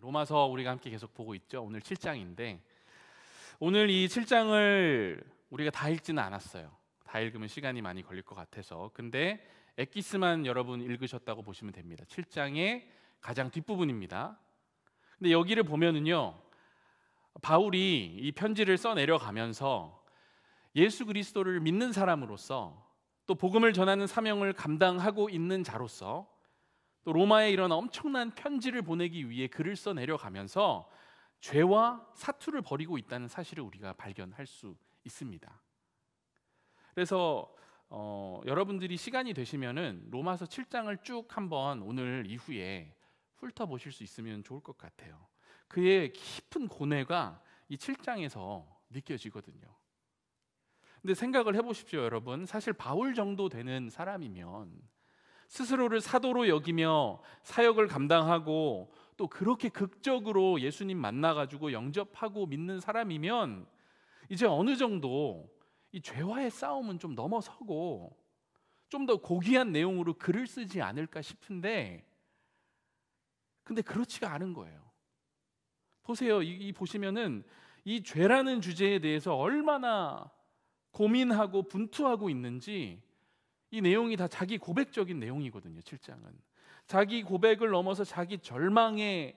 로마서 우리가 함께 계속 보고 있죠. 오늘 7장인데 오늘 이 7장을 우리가 다 읽지는 않았어요. 다 읽으면 시간이 많이 걸릴 것 같아서. 근데 엑기스만 여러분 읽으셨다고 보시면 됩니다. 7장의 가장 뒷부분입니다. 근데 여기를 보면은요, 바울이 이 편지를 써 내려가면서 예수 그리스도를 믿는 사람으로서, 또 복음을 전하는 사명을 감당하고 있는 자로서, 또 로마에 이런 엄청난 편지를 보내기 위해 글을 써 내려가면서 죄와 사투를 벌이고 있다는 사실을 우리가 발견할 수 있습니다. 그래서 여러분들이 시간이 되시면은 로마서 7장을 쭉 한번 오늘 이후에 훑어보실 수 있으면 좋을 것 같아요. 그의 깊은 고뇌가 이 7장에서 느껴지거든요. 근데 생각을 해보십시오, 여러분. 사실 바울 정도 되는 사람이면 스스로를 사도로 여기며 사역을 감당하고 또 그렇게 극적으로 예수님 만나가지고 영접하고 믿는 사람이면 이제 어느 정도 이 죄와의 싸움은 좀 넘어서고 좀 더 고귀한 내용으로 글을 쓰지 않을까 싶은데, 근데 그렇지가 않은 거예요. 보세요. 보시면은 이 죄라는 주제에 대해서 얼마나 고민하고 분투하고 있는지, 이 내용이 다 자기 고백적인 내용이거든요. 7장은 자기 고백을 넘어서 자기 절망의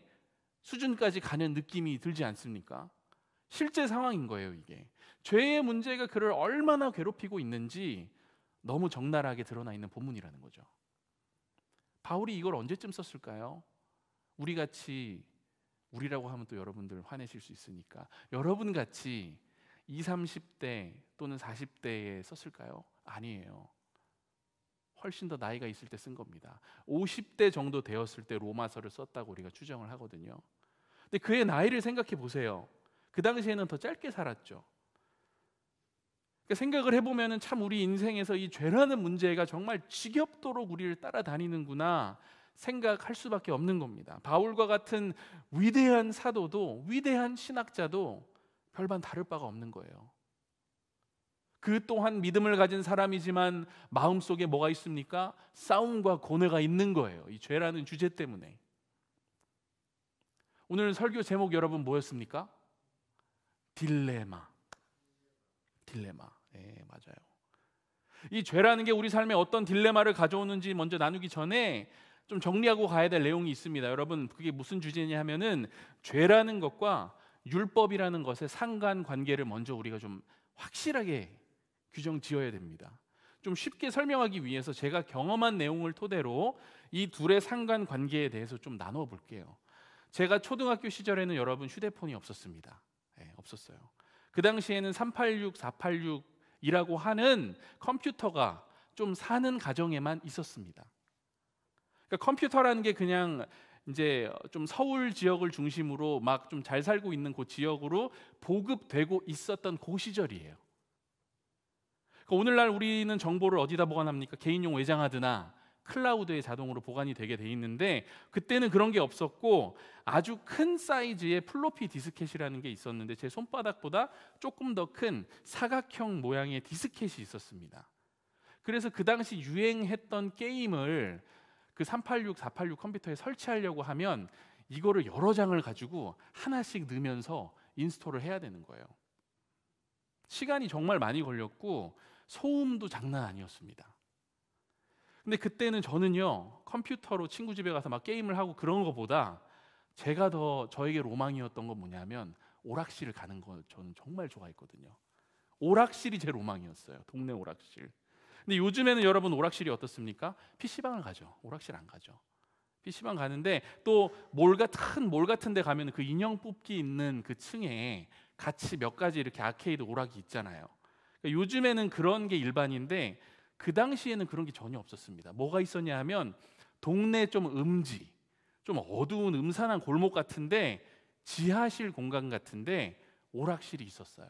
수준까지 가는 느낌이 들지 않습니까? 실제 상황인 거예요. 이게 죄의 문제가 그를 얼마나 괴롭히고 있는지 너무 적나라하게 드러나 있는 본문이라는 거죠. 바울이 이걸 언제쯤 썼을까요? 우리같이, 우리라고 하면 또 여러분들 화내실 수 있으니까 여러분같이 20, 30대 또는 40대에 썼을까요? 아니에요. 훨씬 더 나이가 있을 때 쓴 겁니다. 50대 정도 되었을 때 로마서를 썼다고 우리가 추정을 하거든요. 근데 그의 나이를 생각해 보세요. 그 당시에는 더 짧게 살았죠. 그러니까 생각을 해보면 참 우리 인생에서 이 죄라는 문제가 정말 지겹도록 우리를 따라다니는구나 생각할 수밖에 없는 겁니다. 바울과 같은 위대한 사도도, 위대한 신학자도 별반 다를 바가 없는 거예요. 그 또한 믿음을 가진 사람이지만 마음속에 뭐가 있습니까? 싸움과 고뇌가 있는 거예요. 이 죄라는 주제 때문에. 오늘 설교 제목 여러분 뭐였습니까? 딜레마. 네, 맞아요. 이 죄라는 게 우리 삶에 어떤 딜레마를 가져오는지 먼저 나누기 전에 좀 정리하고 가야 될 내용이 있습니다. 여러분, 그게 무슨 주제냐 하면은 죄라는 것과 율법이라는 것의 상관관계를 먼저 우리가 좀 확실하게 규정 지어야 됩니다. 좀 쉽게 설명하기 위해서 제가 경험한 내용을 토대로 이 둘의 상관관계에 대해서 좀 나눠 볼게요. 제가 초등학교 시절에는 여러분 휴대폰이 없었습니다. 네, 없었어요. 그 당시에는 386, 486이라고 하는 컴퓨터가 좀 사는 가정에만 있었습니다. 그러니까 컴퓨터라는 게 그냥 이제 좀 서울 지역을 중심으로 막 좀 잘 살고 있는 그 지역으로 보급되고 있었던 그 시절이에요. 그러니까 오늘날 우리는 정보를 어디다 보관합니까? 개인용 외장하드나 클라우드에 자동으로 보관이 되게 돼 있는데, 그때는 그런 게 없었고 아주 큰 사이즈의 플로피 디스켓이라는 게 있었는데 제 손바닥보다 조금 더 큰 사각형 모양의 디스켓이 있었습니다. 그래서 그 당시 유행했던 게임을 그 386, 486 컴퓨터에 설치하려고 하면 이거를 여러 장을 가지고 하나씩 넣으면서 인스톨을 해야 되는 거예요. 시간이 정말 많이 걸렸고 소음도 장난 아니었습니다. 근데 그때는 저는요, 컴퓨터로 친구 집에 가서 막 게임을 하고 그런 거보다 제가 더 저에게 로망이었던 건 뭐냐면 오락실을 가는 거 저는 정말 좋아했거든요. 오락실이 제 로망이었어요. 동네 오락실. 근데 요즘에는 여러분 오락실이 어떻습니까? PC방을 가죠. 오락실 안 가죠. PC방 가는데 또 큰 몰 같은 데 가면 그 인형 뽑기 있는 그 층에 같이 몇 가지 이렇게 아케이드 오락이 있잖아요. 그러니까 요즘에는 그런 게 일반인데 그 당시에는 그런 게 전혀 없었습니다. 뭐가 있었냐 하면 동네 좀 음지, 좀 어두운 음산한 골목 같은데 지하실 공간 같은데 오락실이 있었어요.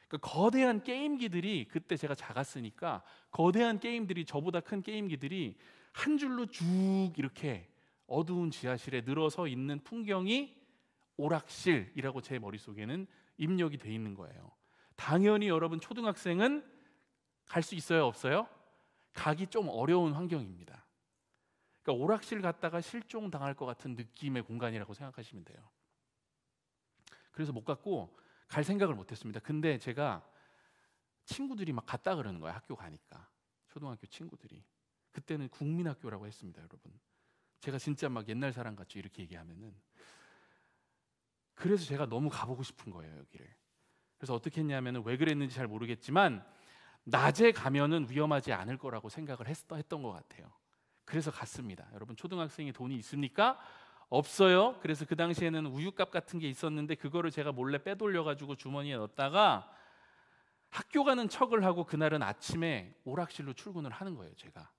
그러니까 거대한 게임기들이, 그때 제가 작았으니까 거대한 게임들이, 저보다 큰 게임기들이 한 줄로 쭉 이렇게 어두운 지하실에 늘어서 있는 풍경이 오락실이라고 제 머릿속에는 입력이 돼 있는 거예요. 당연히 여러분 초등학생은 갈 수 있어요, 없어요? 가기 좀 어려운 환경입니다. 그러니까 오락실 갔다가 실종 당할 것 같은 느낌의 공간이라고 생각하시면 돼요. 그래서 못 갔고 갈 생각을 못 했습니다. 근데 제가 친구들이 막 갔다 그러는 거예요. 학교 가니까. 초등학교 친구들이. 그때는 국민학교라고 했습니다, 여러분. 제가 진짜 막 옛날 사람 같죠, 이렇게 얘기하면은. 그래서 제가 너무 가보고 싶은 거예요, 여기를. 그래서 어떻게 했냐면은, 왜 그랬는지 잘 모르겠지만 낮에 가면은 위험하지 않을 거라고 생각을 했던 것 같아요. 그래서 갔습니다. 여러분, 초등학생이 돈이 있습니까? 없어요. 그래서 그 당시에는 우유값 같은 게 있었는데 그거를 제가 몰래 빼돌려가지고 주머니에 넣었다가 학교 가는 척을 하고 그날은 아침에 오락실로 출근을 하는 거예요. 제가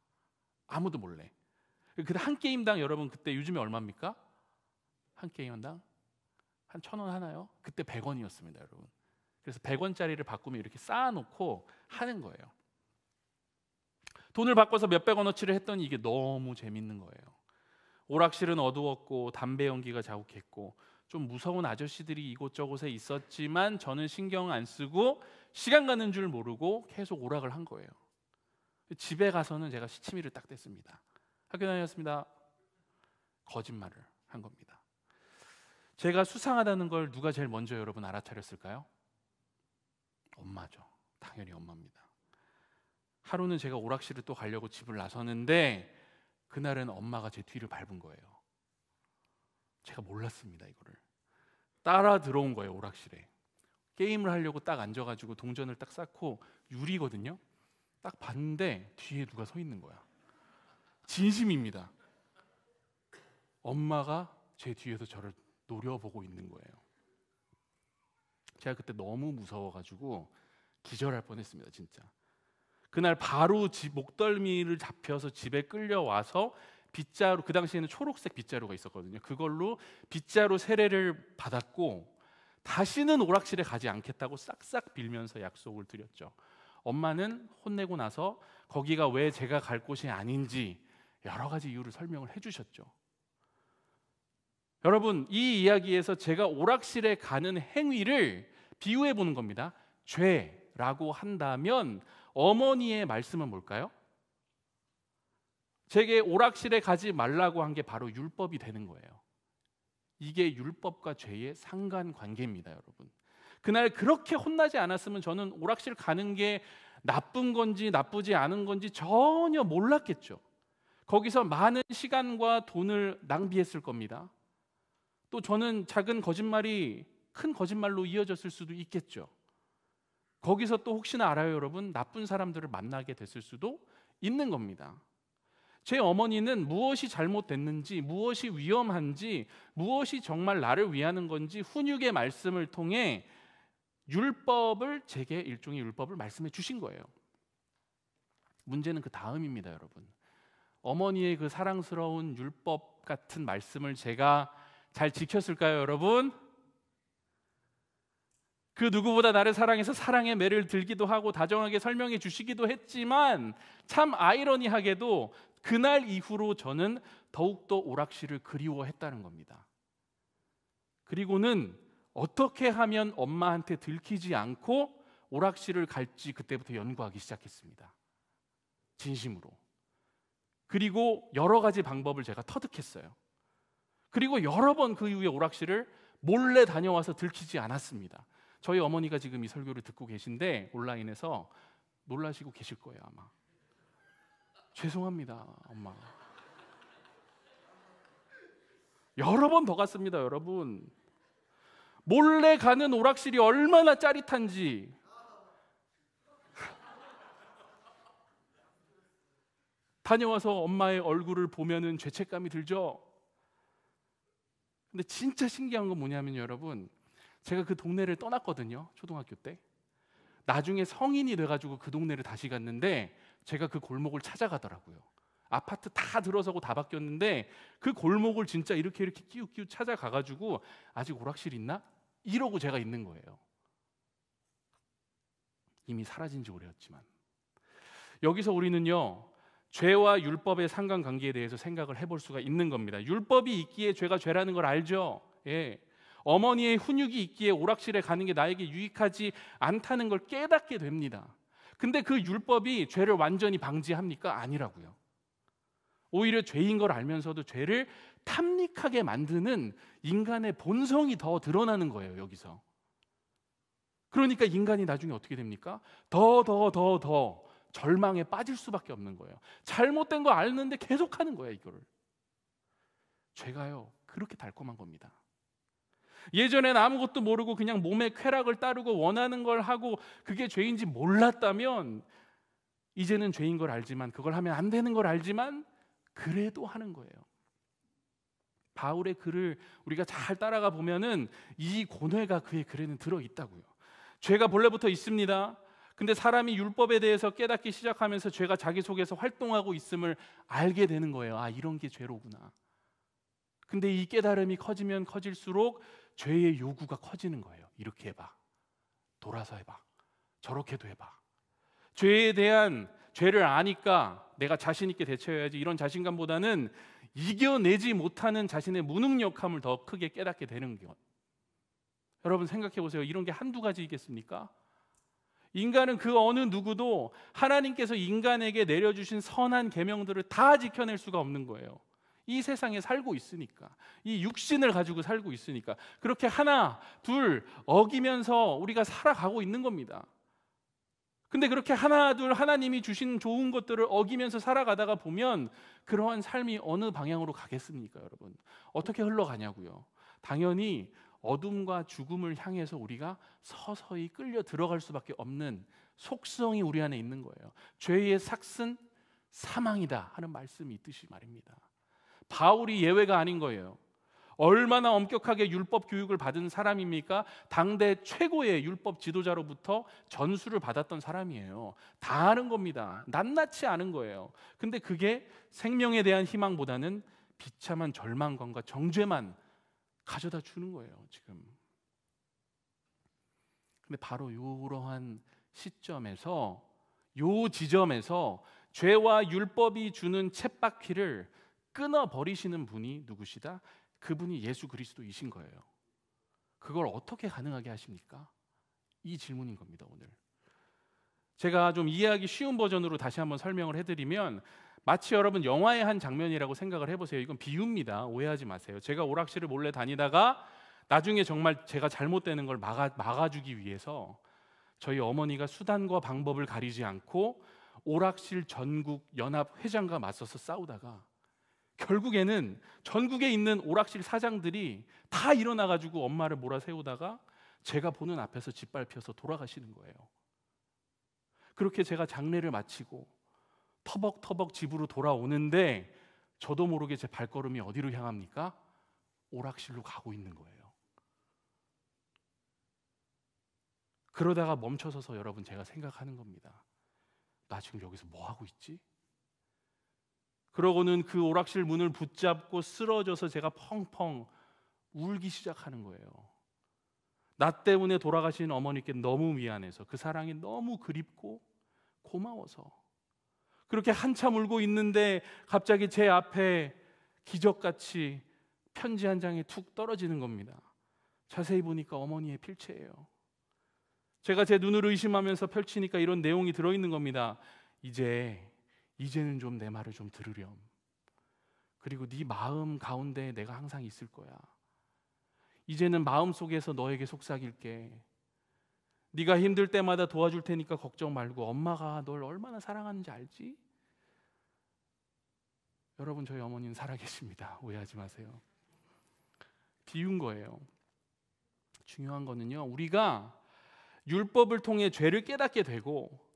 아무도 몰래. 근데 한 게임당, 여러분 그때 요즘에 얼마입니까? 한 게임당 한 1,000원 하나요? 그때 100원이었습니다, 여러분. 그래서 100원짜리를 바꾸면 이렇게 쌓아놓고 하는 거예요. 돈을 바꿔서 몇백 원어치를 했더니 이게 너무 재밌는 거예요. 오락실은 어두웠고 담배 연기가 자욱했고 좀 무서운 아저씨들이 이곳저곳에 있었지만 저는 신경 안 쓰고 시간 가는 줄 모르고 계속 오락을 한 거예요. 집에 가서는 제가 시치미를 딱 뗐습니다. 학교 다녔습니다. 거짓말을 한 겁니다. 제가 수상하다는 걸 누가 제일 먼저 여러분 알아차렸을까요? 엄마죠. 당연히 엄마입니다. 하루는 제가 오락실을 또 가려고 집을 나섰는데 그날은 엄마가 제 뒤를 밟은 거예요. 제가 몰랐습니다, 이거를. 따라 들어온 거예요, 오락실에. 게임을 하려고 딱 앉아가지고 동전을 딱 쌓고, 유리거든요. 딱 봤는데 뒤에 누가 서 있는 거야. 진심입니다. 엄마가 제 뒤에서 저를 노려보고 있는 거예요. 제가 그때 너무 무서워가지고 기절할 뻔했습니다, 진짜. 그날 바로 목덜미를 잡혀서 집에 끌려와서 빗자루, 그 당시에는 초록색 빗자루가 있었거든요. 그걸로 빗자루 세례를 받았고 다시는 오락실에 가지 않겠다고 싹싹 빌면서 약속을 드렸죠. 엄마는 혼내고 나서 거기가 왜 제가 갈 곳이 아닌지 여러 가지 이유를 설명을 해주셨죠. 여러분, 이 이야기에서 제가 오락실에 가는 행위를 비유해 보는 겁니다. 죄라고 한다면 어머니의 말씀은 뭘까요? 제게 오락실에 가지 말라고 한 게 바로 율법이 되는 거예요. 이게 율법과 죄의 상관관계입니다, 여러분. 그날 그렇게 혼나지 않았으면 저는 오락실 가는 게 나쁜 건지 나쁘지 않은 건지 전혀 몰랐겠죠. 거기서 많은 시간과 돈을 낭비했을 겁니다. 또 저는 작은 거짓말이 큰 거짓말로 이어졌을 수도 있겠죠. 거기서 또 혹시나 알아요, 여러분? 나쁜 사람들을 만나게 됐을 수도 있는 겁니다. 제 어머니는 무엇이 잘못됐는지, 무엇이 위험한지, 무엇이 정말 나를 위하는 건지 훈육의 말씀을 통해 율법을, 제게 일종의 율법을 말씀해 주신 거예요. 문제는 그 다음입니다, 여러분. 어머니의 그 사랑스러운 율법 같은 말씀을 제가 잘 지켰을까요, 여러분? 그 누구보다 나를 사랑해서 사랑의 매를 들기도 하고 다정하게 설명해 주시기도 했지만 참 아이러니하게도 그날 이후로 저는 더욱더 오락실을 그리워했다는 겁니다. 그리고는 어떻게 하면 엄마한테 들키지 않고 오락실을 갈지 그때부터 연구하기 시작했습니다. 진심으로. 그리고 여러 가지 방법을 제가 터득했어요. 그리고 여러 번 그 이후에 오락실을 몰래 다녀와서 들키지 않았습니다. 저희 어머니가 지금 이 설교를 듣고 계신데 온라인에서 놀라시고 계실 거예요, 아마. 죄송합니다, 엄마. 여러 번 더 갔습니다, 여러분. 몰래 가는 오락실이 얼마나 짜릿한지. 다녀와서 엄마의 얼굴을 보면은 죄책감이 들죠. 근데 진짜 신기한 건 뭐냐면 여러분, 제가 그 동네를 떠났거든요, 초등학교 때. 나중에 성인이 돼가지고 그 동네를 다시 갔는데 제가 그 골목을 찾아가더라고요. 아파트 다 들어서고 다 바뀌었는데 그 골목을 진짜 이렇게 끼우끼우 찾아가가지고 아직 오락실 있나? 이러고 제가 있는 거예요. 이미 사라진 지 오래였지만. 여기서 우리는요, 죄와 율법의 상관관계에 대해서 생각을 해볼 수가 있는 겁니다. 율법이 있기에 죄가 죄라는 걸 알죠. 예. 어머니의 훈육이 있기에 오락실에 가는 게 나에게 유익하지 않다는 걸 깨닫게 됩니다. 근데 그 율법이 죄를 완전히 방지합니까? 아니라고요. 오히려 죄인 걸 알면서도 죄를 탐닉하게 만드는 인간의 본성이 더 드러나는 거예요, 여기서. 그러니까 인간이 나중에 어떻게 됩니까? 더 절망에 빠질 수밖에 없는 거예요. 잘못된 거 아는데 계속하는 거예요, 이거를. 죄가요, 그렇게 달콤한 겁니다. 예전엔 아무것도 모르고 그냥 몸의 쾌락을 따르고 원하는 걸 하고 그게 죄인지 몰랐다면 이제는 죄인 걸 알지만, 그걸 하면 안 되는 걸 알지만 그래도 하는 거예요. 바울의 글을 우리가 잘 따라가 보면은 이 고뇌가 그의 글에는 들어있다고요. 죄가 본래부터 있습니다. 근데 사람이 율법에 대해서 깨닫기 시작하면서 죄가 자기 속에서 활동하고 있음을 알게 되는 거예요. 아, 이런 게 죄로구나. 근데 이 깨달음이 커지면 커질수록 죄의 요구가 커지는 거예요. 이렇게 해봐, 돌아서 해봐, 저렇게도 해봐. 죄에 대한, 죄를 아니까 내가 자신 있게 대처해야지, 이런 자신감보다는 이겨내지 못하는 자신의 무능력함을 더 크게 깨닫게 되는 것. 여러분 생각해 보세요. 이런 게 한두 가지이겠습니까? 인간은 그 어느 누구도 하나님께서 인간에게 내려주신 선한 계명들을 다 지켜낼 수가 없는 거예요. 이 세상에 살고 있으니까, 이 육신을 가지고 살고 있으니까 그렇게 하나 둘 어기면서 우리가 살아가고 있는 겁니다. 근데 그렇게 하나 둘 하나님이 주신 좋은 것들을 어기면서 살아가다가 보면 그러한 삶이 어느 방향으로 가겠습니까, 여러분? 어떻게 흘러가냐고요? 당연히 어둠과 죽음을 향해서 우리가 서서히 끌려 들어갈 수밖에 없는 속성이 우리 안에 있는 거예요. 죄의 삭은 사망이다 하는 말씀이 있듯이 말입니다. 바울이 예외가 아닌 거예요. 얼마나 엄격하게 율법 교육을 받은 사람입니까? 당대 최고의 율법 지도자로부터 전수를 받았던 사람이에요. 다 아는 겁니다. 낱낱이 아는 거예요. 근데 그게 생명에 대한 희망보다는 비참한 절망감과 정죄만 가져다 주는 거예요, 지금. 근데 바로 이러한 시점에서, 요 지점에서 죄와 율법이 주는 쳇바퀴를 끊어버리시는 분이 누구시다? 그분이 예수 그리스도이신 거예요. 그걸 어떻게 가능하게 하십니까? 이 질문인 겁니다, 오늘. 제가 좀 이해하기 쉬운 버전으로 다시 한번 설명을 해드리면, 마치 여러분 영화의 한 장면이라고 생각을 해보세요. 이건 비유입니다. 오해하지 마세요. 제가 오락실을 몰래 다니다가 나중에 정말 제가 잘못되는 걸 막아주기 위해서 저희 어머니가 수단과 방법을 가리지 않고 오락실 전국 연합 회장과 맞서서 싸우다가 결국에는 전국에 있는 오락실 사장들이 다 일어나가지고 엄마를 몰아세우다가 제가 보는 앞에서 짓밟혀서 돌아가시는 거예요. 그렇게 제가 장례를 마치고 터벅터벅 집으로 돌아오는데 저도 모르게 제 발걸음이 어디로 향합니까? 오락실로 가고 있는 거예요. 그러다가 멈춰서서 여러분 제가 생각하는 겁니다. 나 지금 여기서 뭐 하고 있지? 그러고는 그 오락실 문을 붙잡고 쓰러져서 제가 펑펑 울기 시작하는 거예요. 나 때문에 돌아가신 어머니께 너무 미안해서, 그 사랑이 너무 그립고 고마워서. 그렇게 한참 울고 있는데 갑자기 제 앞에 기적같이 편지 한 장이 툭 떨어지는 겁니다. 자세히 보니까 어머니의 필체예요. 제가 제 눈을 의심하면서 펼치니까 이런 내용이 들어있는 겁니다. 이제는 좀 내 말을 좀 들으렴. 그리고 네 마음 가운데 내가 항상 있을 거야. 이제는 마음속에서 너에게 속삭일게. 네가 힘들 때마다 도와줄 테니까 걱정 말고, 엄마가 널 얼마나 사랑하는지 알지? 여러분, 저희 어머니는 살아계십니다. 오해하지 마세요. 비운 거예요. 중요한 거는요, 우리가 율법을 통해 죄를 깨닫게 되고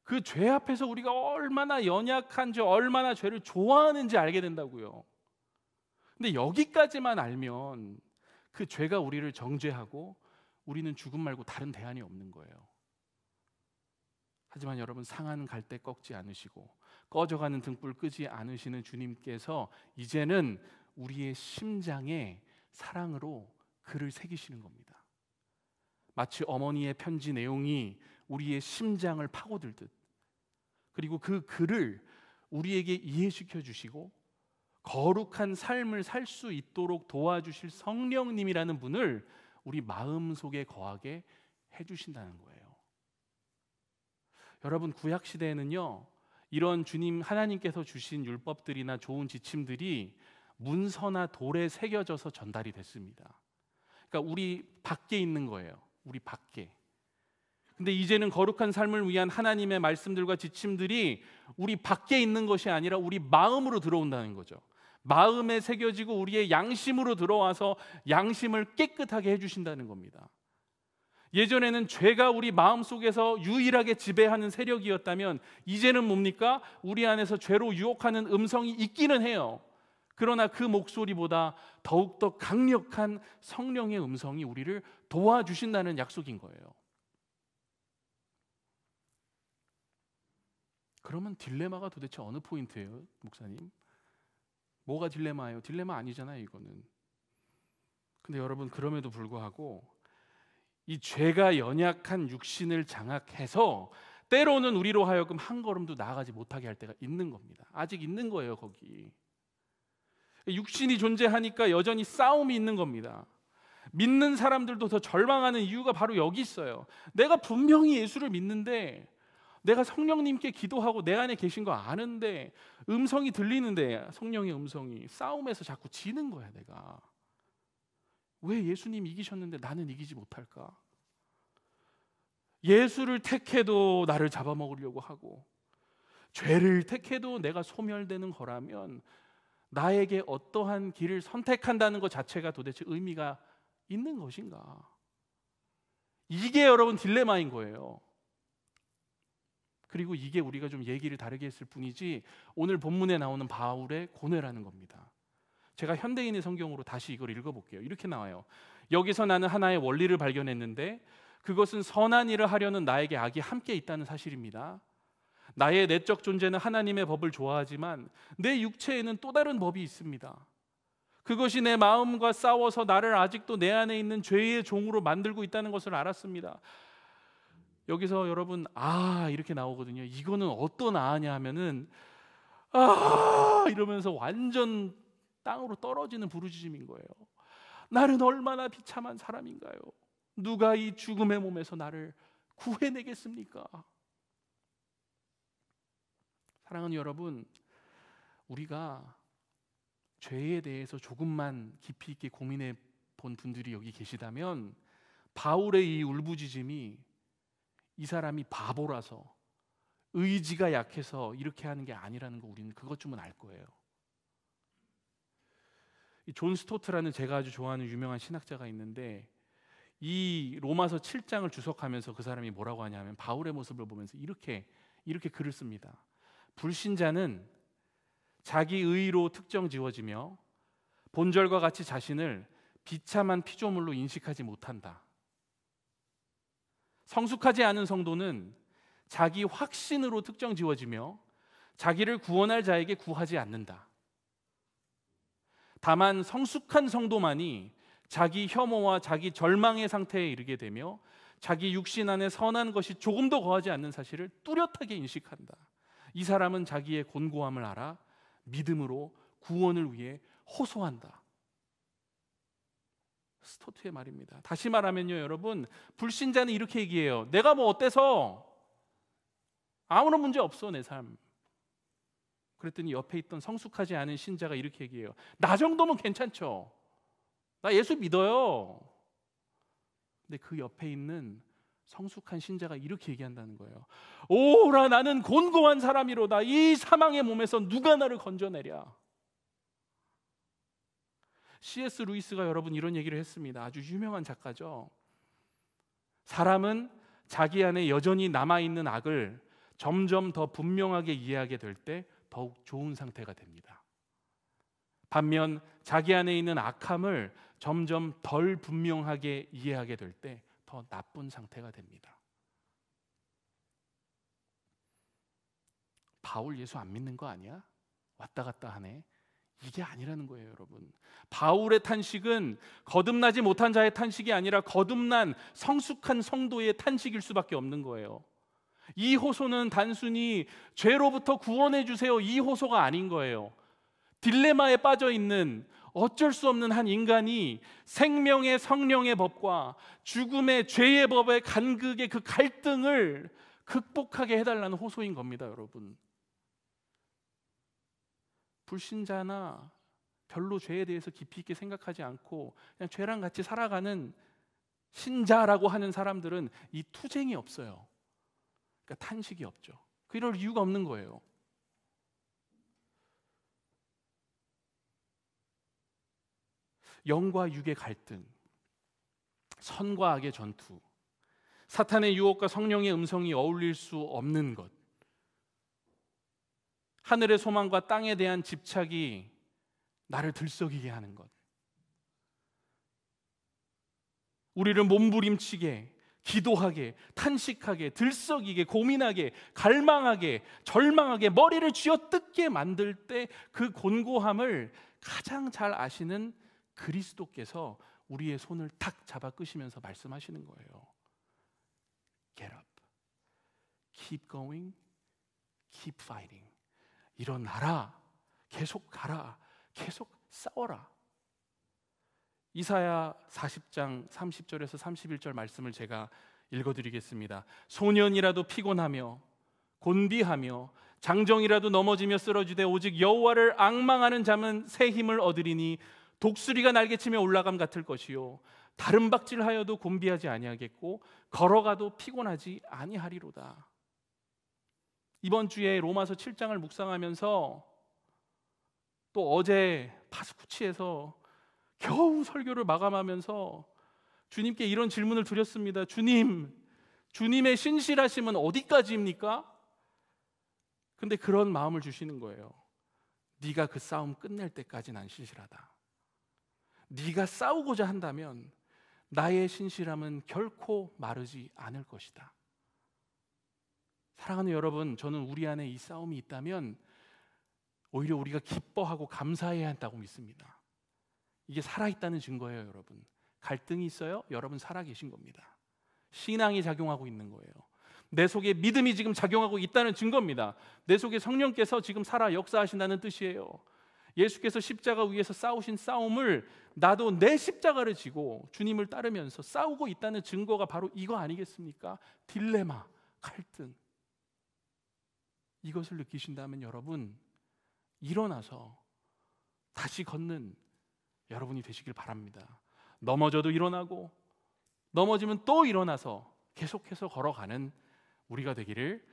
그 죄 앞에서 우리가 얼마나 연약한지, 얼마나 죄를 좋아하는지 알게 된다고요. 근데 여기까지만 알면 그 죄가 우리를 정죄하고 우리는 죽음 말고 다른 대안이 없는 거예요. 하지만 여러분, 상한 갈대 꺾지 않으시고 꺼져가는 등불 끄지 않으시는 주님께서 이제는 우리의 심장에 사랑으로 글을 새기시는 겁니다. 마치 어머니의 편지 내용이 우리의 심장을 파고들듯, 그리고 그 글을 우리에게 이해시켜 주시고 거룩한 삶을 살 수 있도록 도와주실 성령님이라는 분을 우리 마음속에 거하게 해주신다는 거예요. 여러분, 구약 시대에는요, 이런 주님 하나님께서 주신 율법들이나 좋은 지침들이 문서나 돌에 새겨져서 전달이 됐습니다. 그러니까 우리 밖에 있는 거예요. 우리 밖에. 근데 이제는 거룩한 삶을 위한 하나님의 말씀들과 지침들이 우리 밖에 있는 것이 아니라 우리 마음으로 들어온다는 거죠. 마음에 새겨지고 우리의 양심으로 들어와서 양심을 깨끗하게 해주신다는 겁니다. 예전에는 죄가 우리 마음속에서 유일하게 지배하는 세력이었다면 이제는 뭡니까? 우리 안에서 죄로 유혹하는 음성이 있기는 해요. 그러나 그 목소리보다 더욱더 강력한 성령의 음성이 우리를 도와주신다는 약속인 거예요. 그러면 딜레마가 도대체 어느 포인트예요, 목사님? 뭐가 딜레마예요? 딜레마 아니잖아요, 이거는. 근데 여러분, 그럼에도 불구하고 이 죄가 연약한 육신을 장악해서 때로는 우리로 하여금 한 걸음도 나아가지 못하게 할 때가 있는 겁니다. 아직 있는 거예요, 거기. 육신이 존재하니까 여전히 싸움이 있는 겁니다. 믿는 사람들도 더 절망하는 이유가 바로 여기 있어요. 내가 분명히 예수를 믿는데, 내가 성령님께 기도하고 내 안에 계신 거 아는데, 음성이 들리는데, 성령의 음성이 싸움에서 자꾸 지는 거야. 내가 왜 예수님 이기셨는데 나는 이기지 못할까? 예수를 택해도 나를 잡아먹으려고 하고, 죄를 택해도 내가 소멸되는 거라면 나에게 어떠한 길을 선택한다는 것 자체가 도대체 의미가 있는 것인가? 이게 여러분 딜레마인 거예요. 그리고 이게 우리가 좀 얘기를 다르게 했을 뿐이지 오늘 본문에 나오는 바울의 고뇌라는 겁니다. 제가 현대인의 성경으로 다시 이걸 읽어볼게요. 이렇게 나와요. 여기서 나는 하나의 원리를 발견했는데 그것은 선한 일을 하려는 나에게 악이 함께 있다는 사실입니다. 나의 내적 존재는 하나님의 법을 좋아하지만 내 육체에는 또 다른 법이 있습니다. 그것이 내 마음과 싸워서 나를 아직도 내 안에 있는 죄의 종으로 만들고 있다는 것을 알았습니다. 여기서 여러분 이렇게 나오거든요. 이거는 어떤 아냐 하면은 이러면서 완전 땅으로 떨어지는 부르짖음인 거예요. 나는 얼마나 비참한 사람인가요? 누가 이 죽음의 몸에서 나를 구해내겠습니까? 사랑하는 여러분, 우리가 죄에 대해서 조금만 깊이 있게 고민해 본 분들이 여기 계시다면 바울의 이 울부짖음이 이 사람이 바보라서 의지가 약해서 이렇게 하는 게 아니라는 거 우리는 그것쯤은 알 거예요. 이 존 스토트라는 제가 아주 좋아하는 유명한 신학자가 있는데 이 로마서 7장을 주석하면서 그 사람이 뭐라고 하냐면 바울의 모습을 보면서 이렇게 글을 씁니다. 불신자는 자기 의로 특정 지어지며 본절과 같이 자신을 비참한 피조물로 인식하지 못한다. 성숙하지 않은 성도는 자기 확신으로 특정 지어지며 자기를 구원할 자에게 구하지 않는다. 다만 성숙한 성도만이 자기 혐오와 자기 절망의 상태에 이르게 되며 자기 육신 안에 선한 것이 조금도 거하지 않는 사실을 뚜렷하게 인식한다. 이 사람은 자기의 곤고함을 알아 믿음으로 구원을 위해 호소한다. 스토트의 말입니다. 다시 말하면요, 여러분, 불신자는 이렇게 얘기해요. 내가 뭐 어때서 아무런 문제 없어 내 삶. 그랬더니 옆에 있던 성숙하지 않은 신자가 이렇게 얘기해요. 나 정도면 괜찮죠. 나 예수 믿어요. 근데 그 옆에 있는 성숙한 신자가 이렇게 얘기한다는 거예요. 오라, 나는 곤고한 사람이로다. 이 사망의 몸에서 누가 나를 건져내랴. C.S. 루이스가 여러분 이런 얘기를 했습니다. 아주 유명한 작가죠. 사람은 자기 안에 여전히 남아있는 악을 점점 더 분명하게 이해하게 될 때 더욱 좋은 상태가 됩니다. 반면 자기 안에 있는 악함을 점점 덜 분명하게 이해하게 될 때 더 나쁜 상태가 됩니다. 바울 예수 안 믿는 거 아니야? 왔다 갔다 하네. 이게 아니라는 거예요, 여러분. 바울의 탄식은 거듭나지 못한 자의 탄식이 아니라 거듭난 성숙한 성도의 탄식일 수밖에 없는 거예요. 이 호소는 단순히 죄로부터 구원해 주세요, 이 호소가 아닌 거예요. 딜레마에 빠져 있는 어쩔 수 없는 한 인간이 생명의 성령의 법과 죽음의 죄의 법의 간극의 그 갈등을 극복하게 해달라는 호소인 겁니다, 여러분. 불신자나 별로 죄에 대해서 깊이 있게 생각하지 않고 그냥 죄랑 같이 살아가는 신자라고 하는 사람들은 이 투쟁이 없어요. 그러니까 탄식이 없죠. 그럴 이유가 없는 거예요. 영과 육의 갈등, 선과 악의 전투, 사탄의 유혹과 성령의 음성이 어울릴 수 없는 것, 하늘의 소망과 땅에 대한 집착이 나를 들썩이게 하는 것, 우리를 몸부림치게, 기도하게, 탄식하게, 들썩이게, 고민하게, 갈망하게, 절망하게, 머리를 쥐어뜯게 만들 때 그 곤고함을 가장 잘 아시는 그리스도께서 우리의 손을 탁 잡아 끄시면서 말씀하시는 거예요. Get up, keep going, keep fighting. 일어나라, 계속 가라, 계속 싸워라. 이사야 40장 30절에서 31절 말씀을 제가 읽어드리겠습니다. 소년이라도 피곤하며 곤비하며 장정이라도 넘어지며 쓰러지되 오직 여호와를 앙망하는 자는 새 힘을 얻으리니 독수리가 날개치며 올라감 같을 것이요 다른 박질하여도 곤비하지 아니하겠고 걸어가도 피곤하지 아니하리로다. 이번 주에 로마서 7장을 묵상하면서 또 어제 파스쿠치에서 겨우 설교를 마감하면서 주님께 이런 질문을 드렸습니다. 주님, 주님의 신실하심은 어디까지입니까? 근데 그런 마음을 주시는 거예요. 네가 그 싸움 끝낼 때까지 난 신실하다. 네가 싸우고자 한다면 나의 신실함은 결코 마르지 않을 것이다. 사랑하는 여러분, 저는 우리 안에 이 싸움이 있다면 오히려 우리가 기뻐하고 감사해야 한다고 믿습니다. 이게 살아있다는 증거예요. 여러분, 갈등이 있어요? 여러분 살아계신 겁니다. 신앙이 작용하고 있는 거예요. 내 속에 믿음이 지금 작용하고 있다는 증거입니다. 내 속에 성령께서 지금 살아 역사하신다는 뜻이에요. 예수께서 십자가 위에서 싸우신 싸움을 나도 내 십자가를 지고 주님을 따르면서 싸우고 있다는 증거가 바로 이거 아니겠습니까? 딜레마, 갈등. 이것을 느끼신다면 여러분 일어나서 다시 걷는 여러분이 되시길 바랍니다. 넘어져도 일어나고 넘어지면 또 일어나서 계속해서 걸어가는 우리가 되기를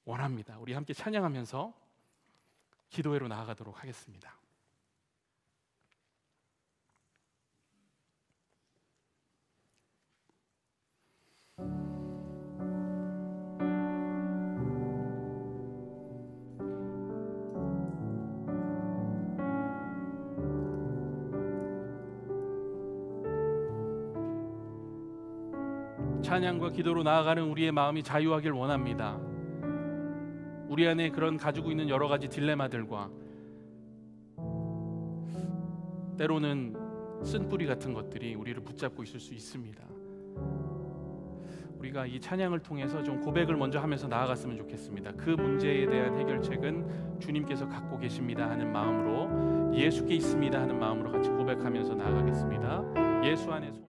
원합니다. 우리 함께 찬양하면서 기도회로 나아가도록 하겠습니다. 찬양과 기도로 나아가는 우리의 마음이 자유하길 원합니다. 우리 안에 그런 가지고 있는 여러 가지 딜레마들과 때로는 쓴뿌리 같은 것들이 우리를 붙잡고 있을 수 있습니다. 우리가 이 찬양을 통해서 좀 고백을 먼저 하면서 나아갔으면 좋겠습니다. 그 문제에 대한 해결책은 주님께서 갖고 계십니다 하는 마음으로, 예수께 있습니다 하는 마음으로 같이 고백하면서 나아가겠습니다. 예수 안에